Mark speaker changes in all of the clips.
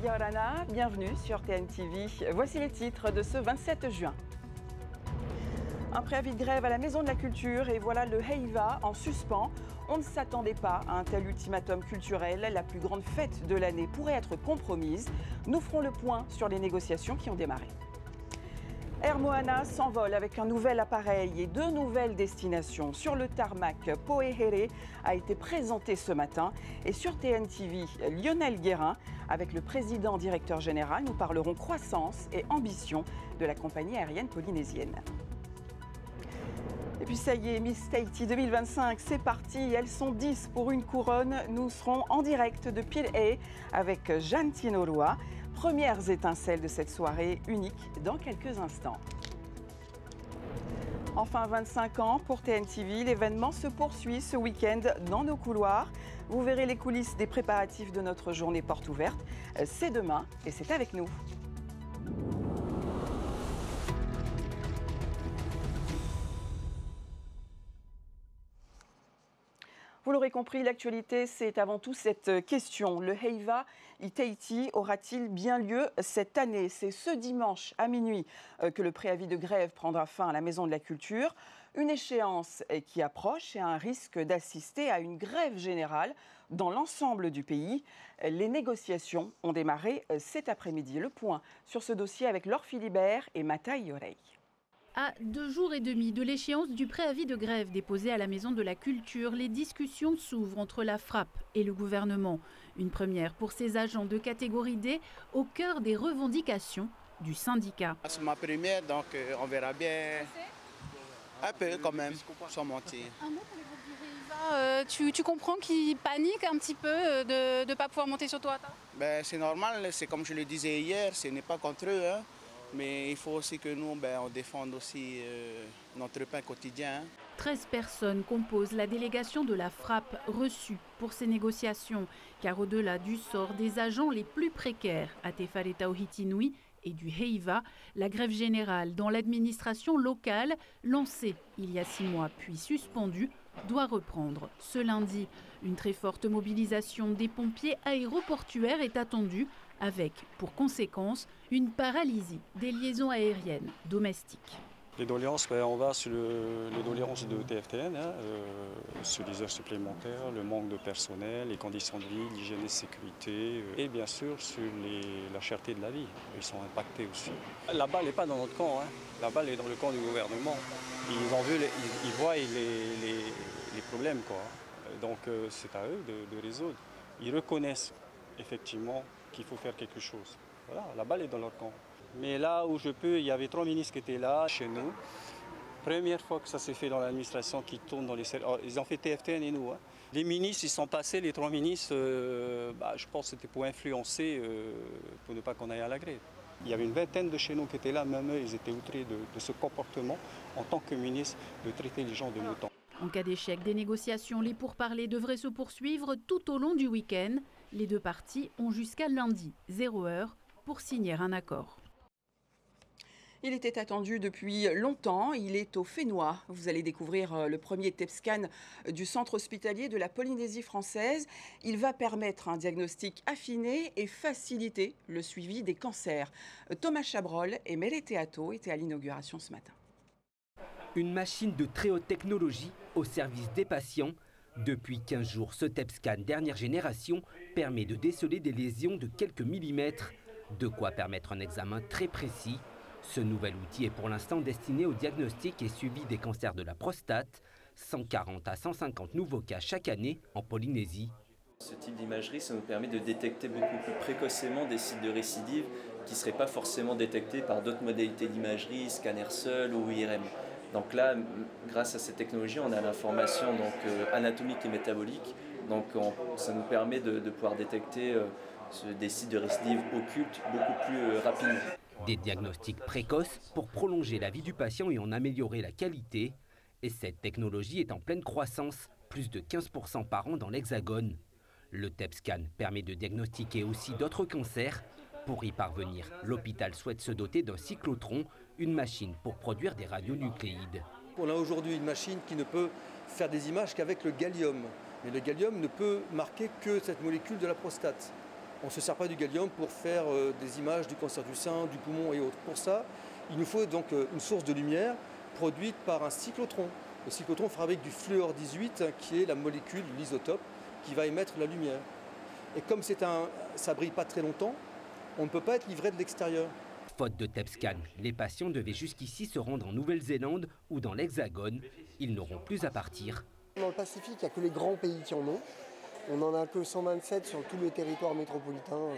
Speaker 1: Nadia Orana, bienvenue sur TNTV. Voici les titres de ce 27 juin. Un préavis de grève à la Maison de la Culture et voilà le Heiva en suspens. On ne s'attendait pas à un tel ultimatum culturel. La plus grande fête de l'année pourrait être compromise. Nous ferons le point sur les négociations qui ont démarré. Air Moana s'envole avec un nouvel appareil et 2 nouvelles destinations. Sur le tarmac, Poehere a été présenté ce matin. Et sur TNTV, Lionel Guérin, avec le président directeur général, nous parlerons croissance et ambition de la compagnie aérienne polynésienne. Et puis ça y est, Miss Tahiti 2025, c'est parti. Elles sont 10 pour une couronne. Nous serons en direct de Pile avec Jeanne Tinoroa. Premières étincelles de cette soirée unique dans quelques instants. Enfin, 25 ans pour TNTV, l'événement se poursuit ce week-end dans nos couloirs. Vous verrez les coulisses des préparatifs de notre journée porte ouverte. C'est demain et c'est avec nous. Vous l'aurez compris, l'actualité, c'est avant tout cette question. Le Heiva i Tahiti aura-t-il bien lieu cette année? C'est ce dimanche à minuit que le préavis de grève prendra fin à la Maison de la Culture. Une échéance qui approche et un risque d'assister à une grève générale dans l'ensemble du pays. Les négociations ont démarré cet après-midi. Le point sur ce dossier avec Laure Philibert et Mataï Yorei.
Speaker 2: À 2 jours et demi de l'échéance du préavis de grève déposé à la Maison de la Culture, les discussions s'ouvrent entre la FRAP et le gouvernement. Une première pour ces agents de catégorie D au cœur des revendications du syndicat.
Speaker 3: C'est ma première, donc on verra bien. Un peu quand même, sans mentir.
Speaker 4: Un mot pour les groupes du Heiva, tu comprends qu'ils paniquent un petit peu de ne pas pouvoir monter sur toi?
Speaker 3: Ben, c'est normal, c'est comme je le disais hier, ce n'est pas contre eux. Hein. Mais il faut aussi que nous, on défende aussi notre pain quotidien.
Speaker 2: 13 personnes composent la délégation de la FRAP reçue pour ces négociations. Car au-delà du sort des agents les plus précaires à Te Whare-Tauhiti-Nui et du Heiva, la grève générale dans l'administration locale, lancée il y a 6 mois puis suspendue, doit reprendre ce lundi. Une très forte mobilisation des pompiers aéroportuaires est attendue, avec pour conséquence une paralysie des liaisons aériennes domestiques.
Speaker 5: Les doléances, on va sur les doléances de TFTN, sur les heures supplémentaires, le manque de personnel, les conditions de vie, l'hygiène et sécurité, et bien sûr sur la cherté de la vie. Ils sont impactés aussi. La balle n'est pas dans notre camp, la balle est dans le camp du gouvernement. Ils voient les problèmes, quoi. Donc c'est à eux de résoudre. Ils reconnaissent effectivement qu'il faut faire quelque chose. Voilà, la balle est dans leur camp. Mais là où je peux, il y avait 3 ministres qui étaient là, chez nous. Première fois que ça s'est fait dans l'administration qui tourne dans les services. Ils ont fait TFTN et nous. Les ministres, ils sont passés, les 3 ministres, je pense que c'était pour influencer, pour ne pas qu'on aille à la grève. Il y avait une vingtaine de chez nous qui étaient là, même eux, ils étaient outrés de ce comportement en tant que ministre, de traiter les gens de moutons.
Speaker 2: En cas d'échec des négociations, les pourparlers devraient se poursuivre tout au long du week-end. Les 2 parties ont jusqu'à lundi, 0h, pour signer un accord.
Speaker 1: Il était attendu depuis longtemps, il est au Fénois. Vous allez découvrir le premier TEP-scan du centre hospitalier de la Polynésie française. Il va permettre un diagnostic affiné et faciliter le suivi des cancers. Thomas Chabrol et Mele Teato étaient à l'inauguration ce matin.
Speaker 6: Une machine de très haute technologie au service des patients. Depuis 15 jours, ce TEP-scan dernière génération permet de déceler des lésions de quelques millimètres. De quoi permettre un examen très précis. Ce nouvel outil est pour l'instant destiné au diagnostic et suivi des cancers de la prostate. 140 à 150 nouveaux cas chaque année en Polynésie.
Speaker 7: Ce type d'imagerie, ça nous permet de détecter beaucoup plus précocement des sites de récidive qui ne seraient pas forcément détectés par d'autres modalités d'imagerie, scanner seul ou IRM. Donc là, grâce à cette technologie, on a l'information anatomique et métabolique. Donc ça nous permet de pouvoir détecter des sites de récidive occultes beaucoup plus rapidement.
Speaker 6: Des diagnostics précoces pour prolonger la vie du patient et en améliorer la qualité. Et cette technologie est en pleine croissance, plus de 15% par an dans l'Hexagone. Le TEP-scan permet de diagnostiquer aussi d'autres cancers. Pour y parvenir, l'hôpital souhaite se doter d'un cyclotron, une machine pour produire des radionucléides.
Speaker 8: On a aujourd'hui une machine qui ne peut faire des images qu'avec le gallium. Mais le gallium ne peut marquer que cette molécule de la prostate. On ne se sert pas du gallium pour faire des images du cancer du sein, du poumon et autres. Pour ça, il nous faut donc une source de lumière produite par un cyclotron. Le cyclotron fabrique du fluor 18, qui est la molécule, l'isotope, qui va émettre la lumière. Et comme ça ne brille pas très longtemps, on ne peut pas être livré de l'extérieur.
Speaker 6: Faute de TEP-scan, les patients devaient jusqu'ici se rendre en Nouvelle-Zélande ou dans l'Hexagone. Ils n'auront plus à partir.
Speaker 9: Dans le Pacifique, il n'y a que les grands pays qui en ont. On n'en a que 127 sur tout le territoire métropolitain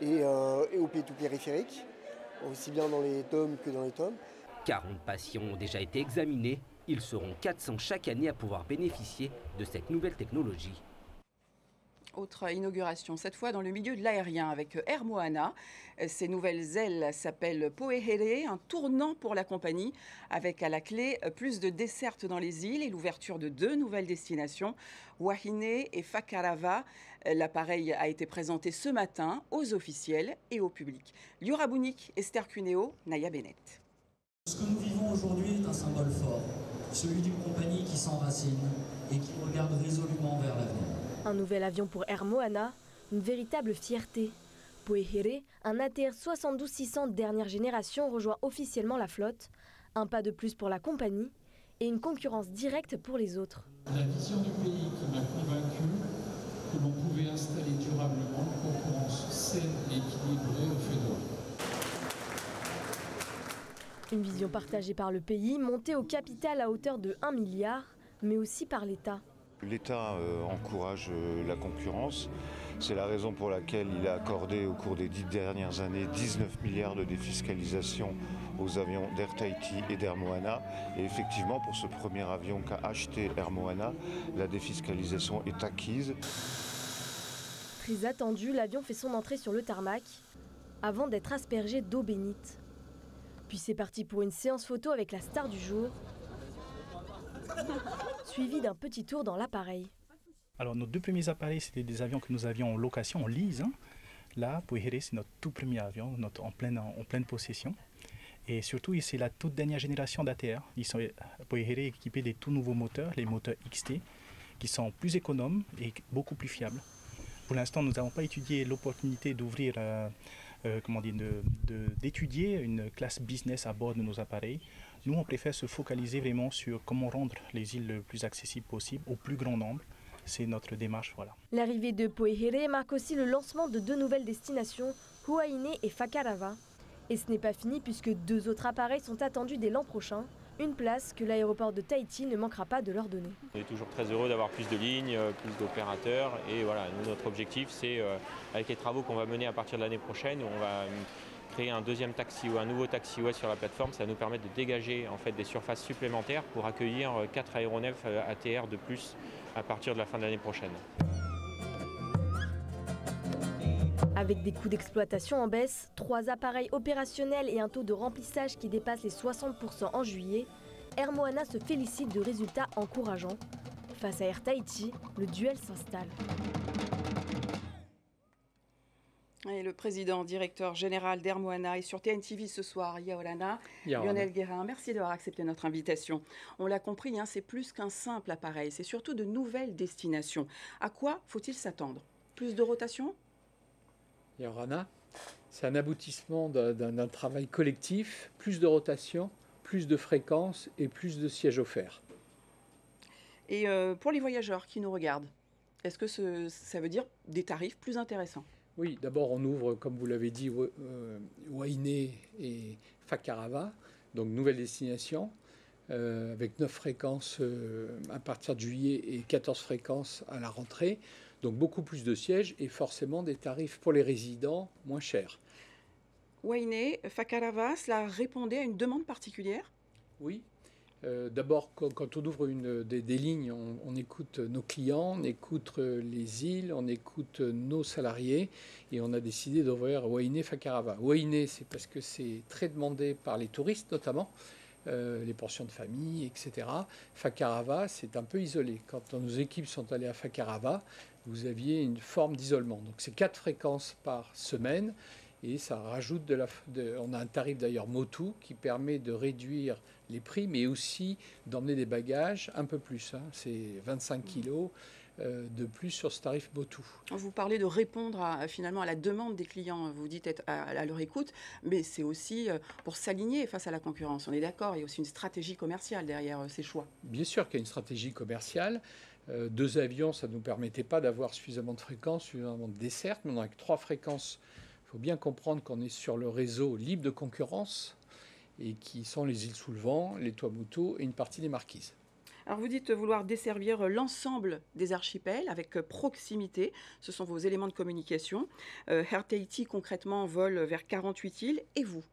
Speaker 9: et au pays tout périphérique, aussi bien dans les DOM que dans les TOM.
Speaker 6: 40 patients ont déjà été examinés. Ils seront 400 chaque année à pouvoir bénéficier de cette nouvelle technologie.
Speaker 1: Autre inauguration, cette fois dans le milieu de l'aérien avec Air Moana. Ces nouvelles ailes s'appellent Poehere, un tournant pour la compagnie avec à la clé plus de dessertes dans les îles et l'ouverture de 2 nouvelles destinations, Wahine et Fakarava. L'appareil a été présenté ce matin aux officiels et au public. Liora Bounik, Esther Cuneo, Naya Bennett.
Speaker 10: Ce que nous vivons aujourd'hui est un symbole fort, celui d'une compagnie qui s'enracine et qui regarde résolument vers l'avenir.
Speaker 11: Un nouvel avion pour Air Moana, une véritable fierté. Poehere, un ATR 72-600 dernière génération, rejoint officiellement la flotte. Un pas de plus pour la compagnie et une concurrence directe pour les autres.
Speaker 12: La vision du pays qui m'a convaincu que l'on pouvait installer durablement une concurrence saine et équilibrée au feu d'or.
Speaker 11: Une vision partagée par le pays, montée au capital à hauteur de 1 milliard, mais aussi par l'État.
Speaker 13: L'État encourage la concurrence. C'est la raison pour laquelle il a accordé au cours des 10 dernières années 19 milliards de défiscalisation aux avions d'Air Tahiti et d'Air Moana. Et effectivement, pour ce premier avion qu'a acheté Air Moana, la défiscalisation est acquise.
Speaker 11: Très attendu, l'avion fait son entrée sur le tarmac avant d'être aspergé d'eau bénite. Puis c'est parti pour une séance photo avec la star du jour, suivi d'un petit tour dans l'appareil.
Speaker 14: Alors nos 2 premiers appareils, c'était des avions que nous avions en location, en lease. Là, Poehere, c'est notre tout premier avion, en pleine possession. Et surtout, c'est la toute dernière génération d'ATR. Poehere est équipé des tout nouveaux moteurs, les moteurs XT, qui sont plus économes et beaucoup plus fiables. Pour l'instant, nous n'avons pas étudié l'opportunité d'ouvrir, d'étudier une classe business à bord de nos appareils. Nous, on préfère se focaliser vraiment sur comment rendre les îles le plus accessibles possible au plus grand nombre. C'est notre démarche, voilà.
Speaker 11: L'arrivée de Poehere marque aussi le lancement de 2 nouvelles destinations, Huaine et Fakarava. Et ce n'est pas fini puisque 2 autres appareils sont attendus dès l'an prochain. Une place que l'aéroport de Tahiti ne manquera pas de leur donner.
Speaker 15: On est toujours très heureux d'avoir plus de lignes, plus d'opérateurs. Et voilà, notre objectif, c'est avec les travaux qu'on va mener à partir de l'année prochaine, on va créer un deuxième taxiway, un nouveau taxiway sur la plateforme. Ça va nous permettre de dégager en fait des surfaces supplémentaires pour accueillir 4 aéronefs ATR de plus à partir de la fin de l'année prochaine.
Speaker 11: Avec des coûts d'exploitation en baisse, 3 appareils opérationnels et un taux de remplissage qui dépasse les 60% en juillet, Air Moana se félicite de résultats encourageants. Face à Air Tahiti, le duel s'installe.
Speaker 1: Et le président directeur général d'Air Moana est sur TNTV ce soir, Yaolana. Lionel Guérin, merci d'avoir accepté notre invitation. On l'a compris, c'est plus qu'un simple appareil, c'est surtout de nouvelles destinations. À quoi faut-il s'attendre? Plus de rotation?
Speaker 16: Yaolana, c'est un aboutissement d'un travail collectif, plus de rotation, plus de fréquences et plus de sièges offerts.
Speaker 1: Et pour les voyageurs qui nous regardent, est-ce que ça veut dire des tarifs plus intéressants?
Speaker 16: Oui, d'abord on ouvre, comme vous l'avez dit, Wahine et Fakarava, donc nouvelle destination, avec 9 fréquences à partir de juillet et 14 fréquences à la rentrée. Donc beaucoup plus de sièges et forcément des tarifs pour les résidents moins chers.
Speaker 1: Wahine, Fakarava, cela répondait à une demande particulière?
Speaker 16: Oui. D'abord, quand on ouvre des lignes, on écoute nos clients, on écoute les îles, on écoute nos salariés et on a décidé d'ouvrir Wahine Fakarava. Wahine, c'est parce que c'est très demandé par les touristes notamment, les pensions de famille, etc. Fakarava, c'est un peu isolé. Quand nos équipes sont allées à Fakarava, vous aviez une forme d'isolement. Donc c'est 4 fréquences par semaine. Et ça rajoute on a un tarif d'ailleurs Motu qui permet de réduire les prix, mais aussi d'emmener des bagages un peu plus. C'est 25 kilos de plus sur ce tarif Motu.
Speaker 1: Vous parlez de répondre finalement à la demande des clients, vous dites être à leur écoute, mais c'est aussi pour s'aligner face à la concurrence. On est d'accord, il y a aussi une stratégie commerciale derrière ces choix.
Speaker 16: Bien sûr qu'il y a une stratégie commerciale. 2 avions, ça ne nous permettait pas d'avoir suffisamment de fréquences, suffisamment de dessertes. Maintenant, avec 3 fréquences, il faut bien comprendre qu'on est sur le réseau libre de concurrence et qui sont les îles sous le vent, les Tuamotu et une partie des Marquises.
Speaker 1: Alors vous dites vouloir desservir l'ensemble des archipels avec proximité. Ce sont vos éléments de communication. Air Tahiti concrètement vole vers 48 îles. Et vous ?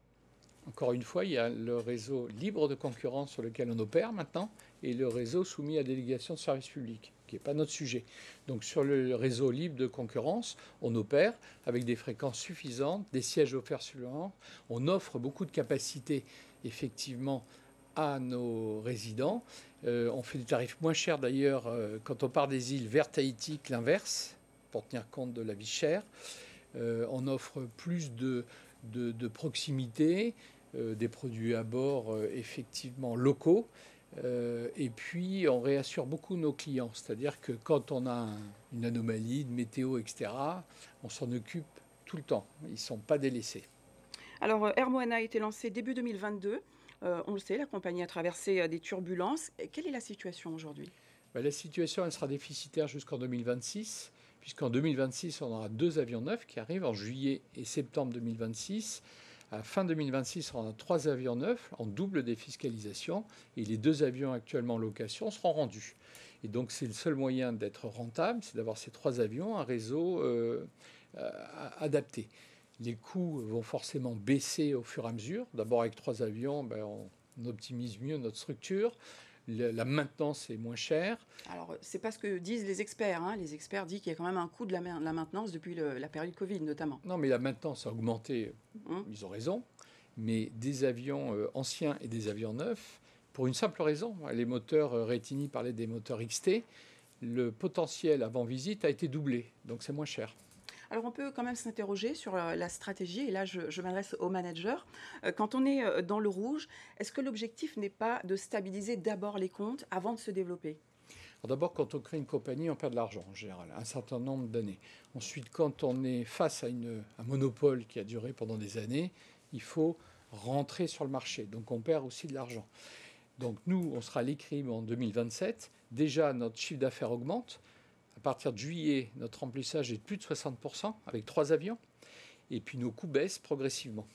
Speaker 16: Encore une fois, il y a le réseau libre de concurrence sur lequel on opère maintenant et le réseau soumis à délégation de service public, qui n'est pas notre sujet. Donc sur le réseau libre de concurrence, on opère avec des fréquences suffisantes, des sièges offerts suffisants. On offre beaucoup de capacités effectivement à nos résidents. On fait des tarifs moins chers d'ailleurs quand on part des îles vers Tahiti que l'inverse, pour tenir compte de la vie chère. On offre plus de proximité, des produits à bord effectivement locaux. Et puis on réassure beaucoup nos clients, c'est-à-dire que quand on a une anomalie de météo, etc., on s'en occupe tout le temps. Ils ne sont pas délaissés.
Speaker 1: Alors Air Moana a été lancé début 2022. On le sait, la compagnie a traversé des turbulences. Quelle est la situation aujourd'hui ?
Speaker 16: La situation elle sera déficitaire jusqu'en 2026, puisqu'en 2026, on aura 2 avions neufs qui arrivent en juillet et septembre 2026. À fin 2026, on aura 3 avions neufs en double défiscalisation et les 2 avions actuellement en location seront rendus. Et donc, c'est le seul moyen d'être rentable, c'est d'avoir ces 3 avions, un réseau adapté. Les coûts vont forcément baisser au fur et à mesure. D'abord, avec 3 avions, on optimise mieux notre structure. La maintenance est moins chère.
Speaker 1: Alors, c'est pas ce que disent les experts. Les experts disent qu'il y a quand même un coût de la maintenance depuis la période Covid, notamment.
Speaker 16: Non, mais la maintenance a augmenté. Ils ont raison. Mais des avions anciens et des avions neufs, pour une simple raison. Les moteurs, Retini parlait des moteurs XT. Le potentiel avant visite a été doublé. Donc, c'est moins cher.
Speaker 1: Alors on peut quand même s'interroger sur la stratégie, et là je m'adresse au manager. Quand on est dans le rouge, est-ce que l'objectif n'est pas de stabiliser d'abord les comptes avant de se développer ?
Speaker 16: D'abord, quand on crée une compagnie, on perd de l'argent en général, un certain nombre d'années. Ensuite, quand on est face à un monopole qui a duré pendant des années, il faut rentrer sur le marché. Donc on perd aussi de l'argent. Donc nous, on sera à l'équilibre en 2027. Déjà, notre chiffre d'affaires augmente. À partir de juillet, notre remplissage est de plus de 60% avec 3 avions. Et puis nos coûts baissent progressivement.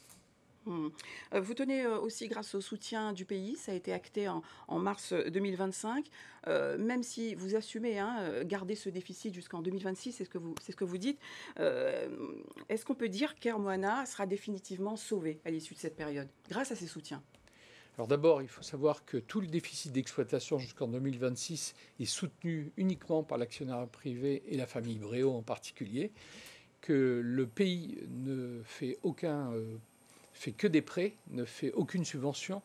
Speaker 1: Vous tenez aussi grâce au soutien du pays, ça a été acté en mars 2025, même si vous assumez garder ce déficit jusqu'en 2026, c'est ce que vous dites. Est-ce qu'on peut dire qu'Air Moana sera définitivement sauvé à l'issue de cette période, grâce à ces soutiens ?
Speaker 16: Alors d'abord, il faut savoir que tout le déficit d'exploitation jusqu'en 2026 est soutenu uniquement par l'actionnaire privé et la famille Bréau en particulier, que le pays ne fait fait que des prêts, ne fait aucune subvention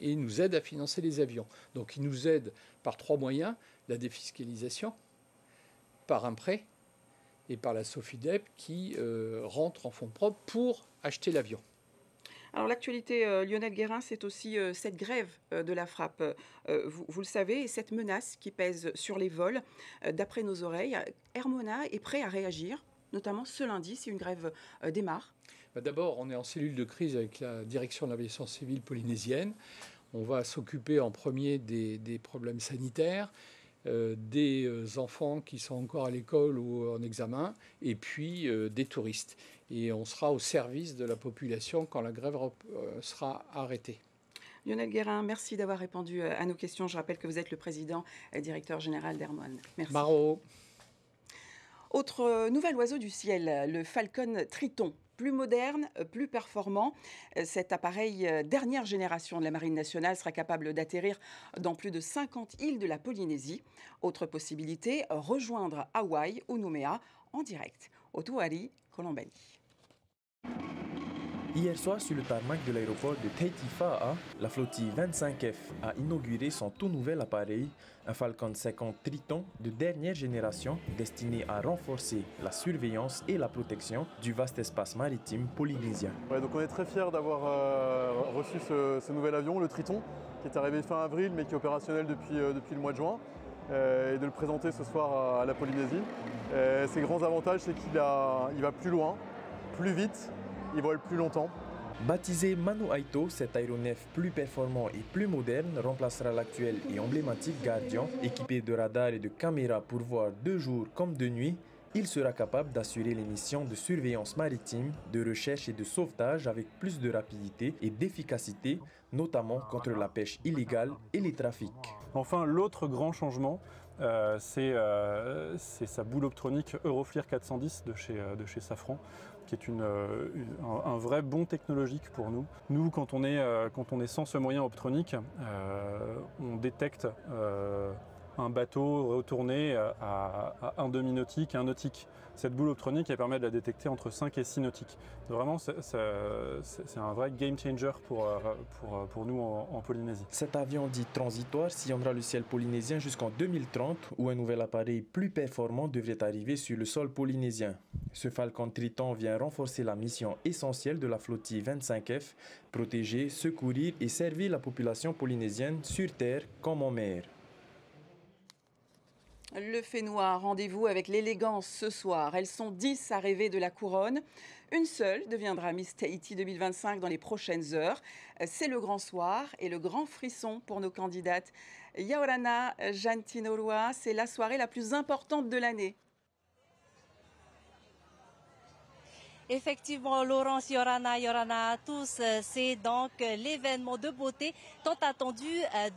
Speaker 16: et nous aide à financer les avions. Donc il nous aide par 3 moyens, la défiscalisation, par un prêt et par la Sofidep qui rentre en fonds propres pour acheter l'avion.
Speaker 1: Alors l'actualité, Lionel Guérin, c'est aussi cette grève de la frappe, vous le savez, et cette menace qui pèse sur les vols. D'après nos oreilles, Air Moana est prêt à réagir, notamment ce lundi, si une grève démarre.
Speaker 16: D'abord, on est en cellule de crise avec la direction de l'aviation civile polynésienne. On va s'occuper en premier des problèmes sanitaires, des enfants qui sont encore à l'école ou en examen, et puis des touristes. Et on sera au service de la population quand la grève sera arrêtée.
Speaker 1: Lionel Guérin, merci d'avoir répondu à nos questions. Je rappelle que vous êtes le président et directeur général d'Air Moana. Merci.
Speaker 16: Maro.
Speaker 1: Autre nouvel oiseau du ciel, le Falcon Triton. Plus moderne, plus performant, cet appareil dernière génération de la Marine nationale sera capable d'atterrir dans plus de 50 îles de la Polynésie. Autre possibilité, rejoindre Hawaï ou Nouméa en direct. Otuari, Colombanie.
Speaker 17: Hier soir, sur le tarmac de l'aéroport de Tahiti Fa'a, la flottille 25F a inauguré son tout nouvel appareil, un Falcon 50 Triton de dernière génération destiné à renforcer la surveillance et la protection du vaste espace maritime polynésien.
Speaker 18: Ouais, donc on est très fiers d'avoir reçu ce nouvel avion, le Triton, qui est arrivé fin avril mais qui est opérationnel depuis le mois de juin. et de le présenter ce soir à la Polynésie. Ses grands avantages, c'est qu'il va plus loin, plus vite, il vole plus longtemps.
Speaker 17: Baptisé Manu Aito, cet aéronef plus performant et plus moderne remplacera l'actuel et emblématique Guardian, équipé de radars et de caméras pour voir de jour comme de nuit. Il sera capable d'assurer les missions de surveillance maritime, de recherche et de sauvetage avec plus de rapidité et d'efficacité, notamment contre la pêche illégale et les trafics.
Speaker 18: Enfin, l'autre grand changement, c'est sa boule optronique Euroflir 410 de chez Safran, qui est un vrai bond technologique pour nous. Nous, quand on est sans ce moyen optronique, on détecte un bateau retourné à un demi-nautique, un nautique. Cette boule optronique, elle permet de la détecter entre 5 et 6 nautiques. Vraiment, c'est un vrai game changer pour nous en Polynésie.
Speaker 17: Cet avion dit transitoire sillonnera le ciel polynésien jusqu'en 2030, où un nouvel appareil plus performant devrait arriver sur le sol polynésien. Ce Falcon Triton vient renforcer la mission essentielle de la flottille 25F, protéger, secourir et servir la population polynésienne sur terre comme en mer.
Speaker 1: Le fait noir, rendez-vous avec l'élégance ce soir. Elles sont 10 à rêver de la couronne. Une seule deviendra Miss Tahiti 2025 dans les prochaines heures. C'est le grand soir et le grand frisson pour nos candidates. Yaorana Jantinorua, c'est la soirée la plus importante de l'année.
Speaker 19: Effectivement, Laurence, Yorana à tous, c'est donc l'événement de beauté tant attendu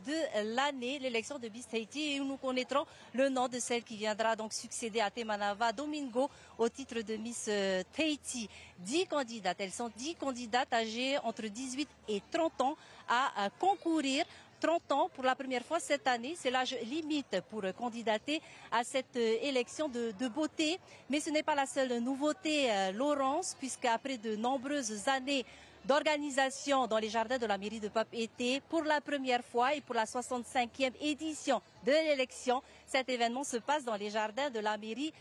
Speaker 19: de l'année, l'élection de Miss Tahiti, et où nous connaîtrons le nom de celle qui viendra donc succéder à Temanava Domingo au titre de Miss Tahiti. 10 candidates, elles sont 10 candidates âgées entre 18 et 30 ans à concourir. 30 ans pour la première fois cette année, c'est l'âge limite pour candidater à cette élection de beauté. Mais ce n'est pas la seule nouveauté, Laurence, puisqu'après de nombreuses années d'organisation dans les jardins de la mairie de Papeete, pour la première fois et pour la 65e édition de l'élection, cet événement se passe dans les jardins de la mairie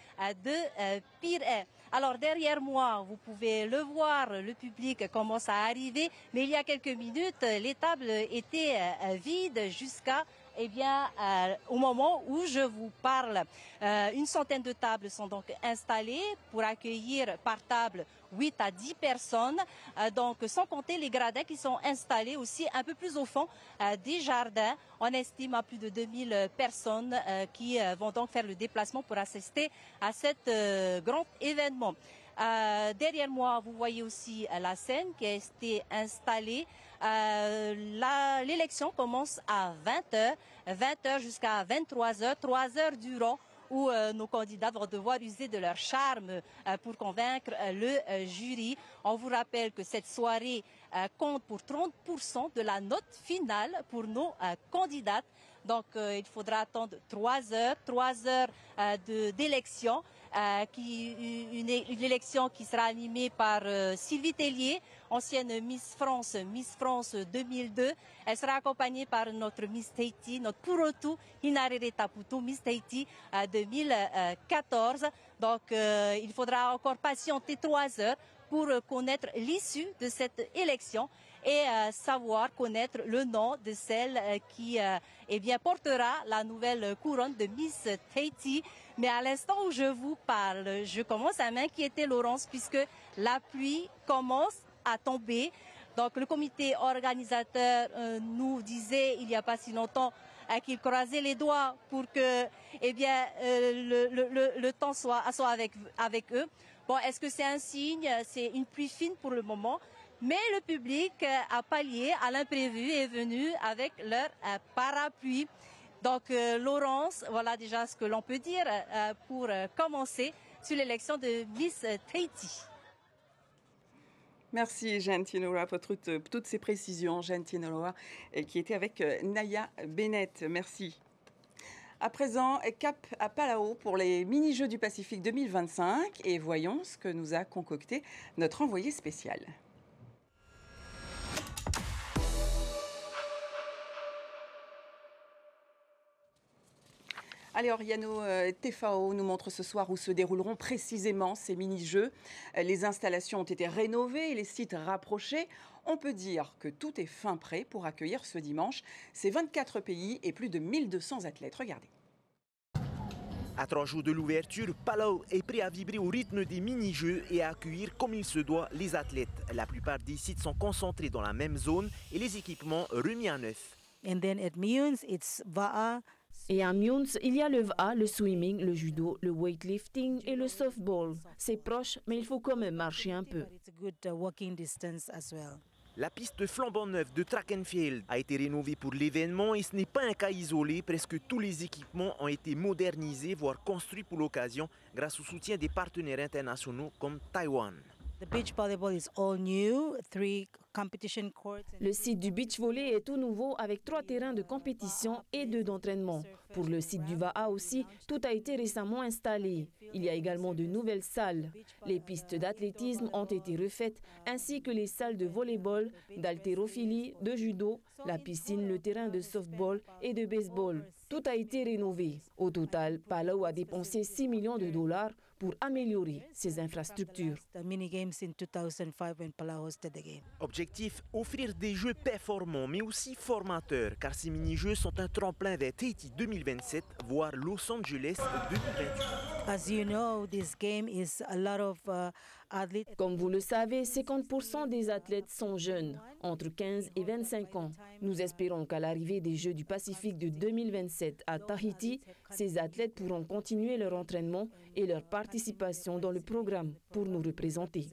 Speaker 19: de Pirée. Alors derrière moi, vous pouvez le voir, le public commence à arriver, mais il y a quelques minutes, les tables étaient vides jusqu'à au moment où je vous parle. Une centaine de tables sont donc installées pour accueillir par table 8 à 10 personnes, donc sans compter les gradins qui sont installés aussi un peu plus au fond des jardins. On estime à plus de 2000 personnes qui vont donc faire le déplacement pour assister à cet grand événement. Derrière moi, vous voyez aussi la scène qui a été installée. L'élection commence à 20h jusqu'à 23h, 3 heures durant, où nos candidats vont devoir user de leur charme pour convaincre le jury. On vous rappelle que cette soirée compte pour 30% de la note finale pour nos candidates. Donc il faudra attendre 3 heures d'élection. Une élection qui sera animée par Sylvie Tellier, ancienne Miss France 2002. Elle sera accompagnée par notre Miss Tahiti, notre Purotu Hinarere Taputu Miss Tahiti 2014. Donc il faudra encore patienter 3 heures pour connaître l'issue de cette élection et connaître le nom de celle qui portera la nouvelle couronne de Miss Tahiti. Mais à l'instant où je vous parle, je commence à m'inquiéter, Laurence, puisque la pluie commence à tomber. Donc le comité organisateur nous disait il n'y a pas si longtemps qu'il croisait les doigts pour que le temps soit avec eux. Bon, est-ce que c'est un signe? C'est une pluie fine pour le moment. Mais le public a pallié à l'imprévu et est venu avec leur parapluie. Donc, Laurence, voilà déjà ce que l'on peut dire pour commencer sur l'élection de Miss Tahiti.
Speaker 1: Merci Jeanne Tinoa pour toutes ces précisions. Jeanne Tinoa qui était avec Naya Bennett. Merci. À présent, cap à Palau pour les mini-jeux du Pacifique 2025 et voyons ce que nous a concocté notre envoyé spécial. Allez, Oriano Tefao nous montre ce soir où se dérouleront précisément ces mini-jeux. Les installations ont été rénovées et les sites rapprochés. On peut dire que tout est fin prêt pour accueillir ce dimanche ces 24 pays et plus de 1200 athlètes. Regardez.
Speaker 20: À 3 jours de l'ouverture, Palau est prêt à vibrer au rythme des mini-jeux et à accueillir comme il se doit les athlètes. La plupart des sites sont concentrés dans la même zone et les équipements remis à neuf.
Speaker 21: Et à Miounz, il y a le VA, le swimming, le judo, le weightlifting et le softball. C'est proche, mais il faut quand même marcher un peu.
Speaker 20: La piste flambant neuve de track and field a été rénovée pour l'événement et ce n'est pas un cas isolé. Presque tous les équipements ont été modernisés, voire construits pour l'occasion, grâce au soutien des partenaires internationaux comme Taïwan.
Speaker 21: Le site du beach volley est tout nouveau avec 3 terrains de compétition et 2 d'entraînement. Pour le site du VAA aussi, tout a été récemment installé. Il y a également de nouvelles salles. Les pistes d'athlétisme ont été refaites, ainsi que les salles de volleyball, d'haltérophilie, de judo, la piscine, le terrain de softball et de baseball. Tout a été rénové. Au total, Palau a dépensé $6 millions pour améliorer ses infrastructures.
Speaker 20: Objectif, offrir des jeux performants mais aussi formateurs, car ces mini-jeux sont un tremplin vers Tahiti 2027, voire Los Angeles 2028.
Speaker 21: Comme vous le savez, 50% des athlètes sont jeunes, entre 15 et 25 ans. Nous espérons qu'à l'arrivée des Jeux du Pacifique de 2027 à Tahiti, ces athlètes pourront continuer leur entraînement et leur participation dans le programme pour nous représenter.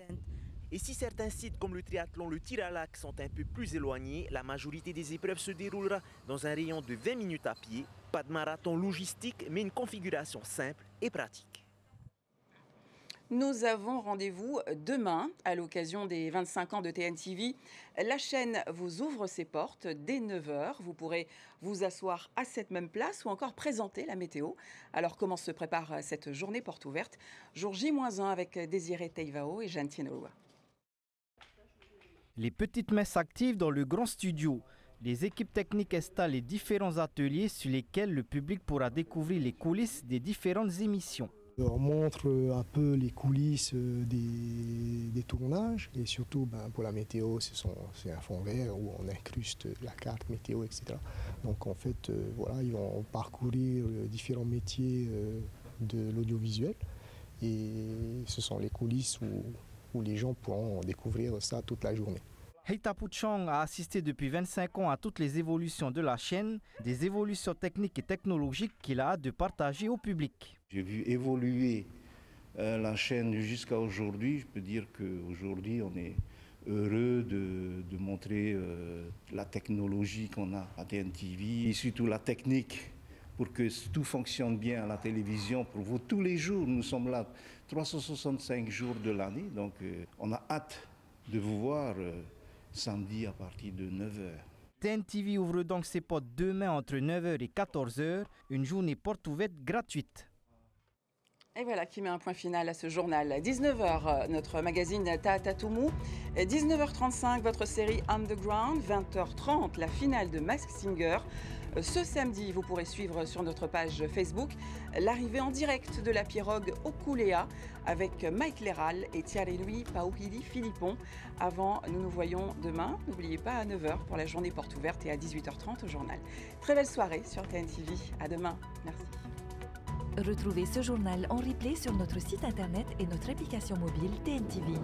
Speaker 20: Et si certains sites comme le triathlon, le tir à l'arc sont un peu plus éloignés, la majorité des épreuves se déroulera dans un rayon de 20 minutes à pied. Pas de marathon logistique, mais une configuration simple et pratique.
Speaker 1: Nous avons rendez-vous demain à l'occasion des 25 ans de TNTV. La chaîne vous ouvre ses portes dès 9h. Vous pourrez vous asseoir à cette même place ou encore présenter la météo. Alors comment se prépare cette journée porte ouverte? Jour J-1 avec Désiré Teivao et Jeanne Tienoua.
Speaker 22: Les petites mains s'activent dans le grand studio. Les équipes techniques installent les différents ateliers sur lesquels le public pourra découvrir les coulisses des différentes émissions.
Speaker 23: On montre un peu les coulisses des tournages et surtout pour la météo, c'est un fond vert où on incruste la carte météo, etc. Donc en fait, voilà, ils vont parcourir différents métiers de l'audiovisuel et ce sont les coulisses où les gens pourront découvrir ça toute la journée.
Speaker 22: Heita Puchong a assisté depuis 25 ans à toutes les évolutions de la chaîne, des évolutions techniques et technologiques qu'il a hâte de partager au public.
Speaker 24: J'ai vu évoluer la chaîne jusqu'à aujourd'hui. Je peux dire qu'aujourd'hui, on est heureux de montrer la technologie qu'on a à TNTV et surtout la technique pour que tout fonctionne bien à la télévision pour vous tous les jours. Nous sommes là 365 jours de l'année, donc on a hâte de vous voir samedi à partir de 9h.
Speaker 22: TNTV ouvre donc ses portes demain entre 9h et 14h, une journée porte ouverte gratuite.
Speaker 1: Et voilà qui met un point final à ce journal. 19h, notre magazine Taatatoumou. 19h35, votre série Underground. 20h30, la finale de Masked Singer. Ce samedi, vous pourrez suivre sur notre page Facebook l'arrivée en direct de la pirogue Okulea avec Mike Leral et Thierry-Louis Pauhili Philippon. Avant, nous nous voyons demain. N'oubliez pas à 9h pour la journée porte ouverte et à 18h30 au journal. Très belle soirée sur TNTV. À demain. Merci.
Speaker 25: Retrouvez ce journal en replay sur notre site internet et notre application mobile TNTV.